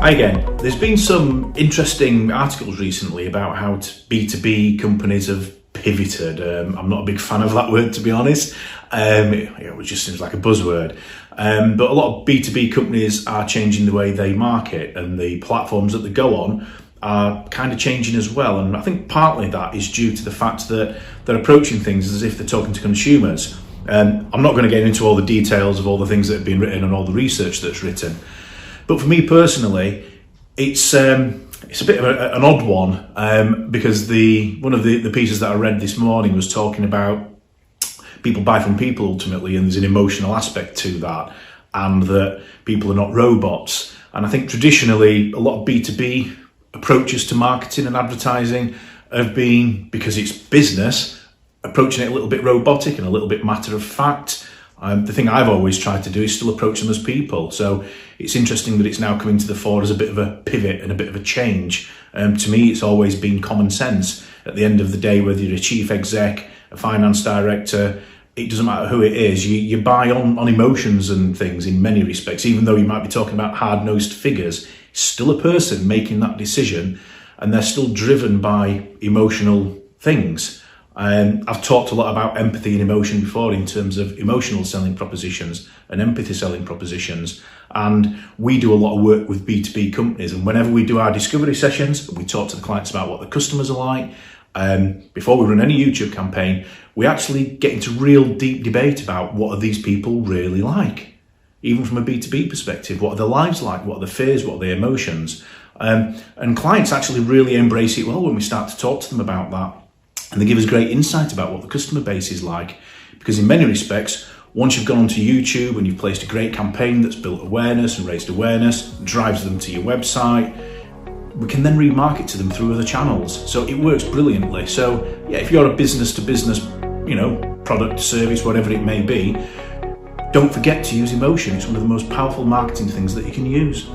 Hi again. There's been some interesting articles recently about how B2B companies have pivoted. I'm not a big fan of that word, to be honest. It just seems like a buzzword. But a lot of B2B companies are changing the way they market, and the platforms that they go on are kind of changing as well. And I think partly that is due to the fact that they're approaching things as if they're talking to consumers. I'm not going to get into all the details of all the things that have been written and all the research that's written. But for me personally, it's a bit of an odd one because one of the pieces that I read this morning was talking about people buy from people ultimately, and there's an emotional aspect to that, and that people are not robots. And I think traditionally a lot of B2B approaches to marketing and advertising have been, because it's business, approaching it a little bit robotic and a little bit matter of fact. The thing I've always tried to do is still approach them as people. So it's interesting that it's now coming to the fore as a bit of a pivot and a bit of a change. To me, it's always been common sense. At the end of the day, whether you're a chief exec, a finance director, it doesn't matter who it is. You buy on emotions and things in many respects. Even though you might be talking about hard-nosed figures, it's still a person making that decision, and they're still driven by emotional things. I've talked a lot about empathy and emotion before in terms of emotional selling propositions and empathy selling propositions. And we do a lot of work with B2B companies. And whenever we do our discovery sessions, we talk to the clients about what the customers are like. Before we run any YouTube campaign, we actually get into real deep debate about what are these people really like. Even from a B2B perspective, what are their lives like? What are their fears? What are their emotions? And clients actually really embrace it well when we start to talk to them about that. And they give us great insight about what the customer base is like. Because in many respects, once you've gone onto YouTube and you've placed a great campaign that's built awareness and raised awareness, drives them to your website, we can then remarket to them through other channels. So it works brilliantly. So yeah, if you're a business to business, product, service, whatever it may be, don't forget to use emotion. It's one of the most powerful marketing things that you can use.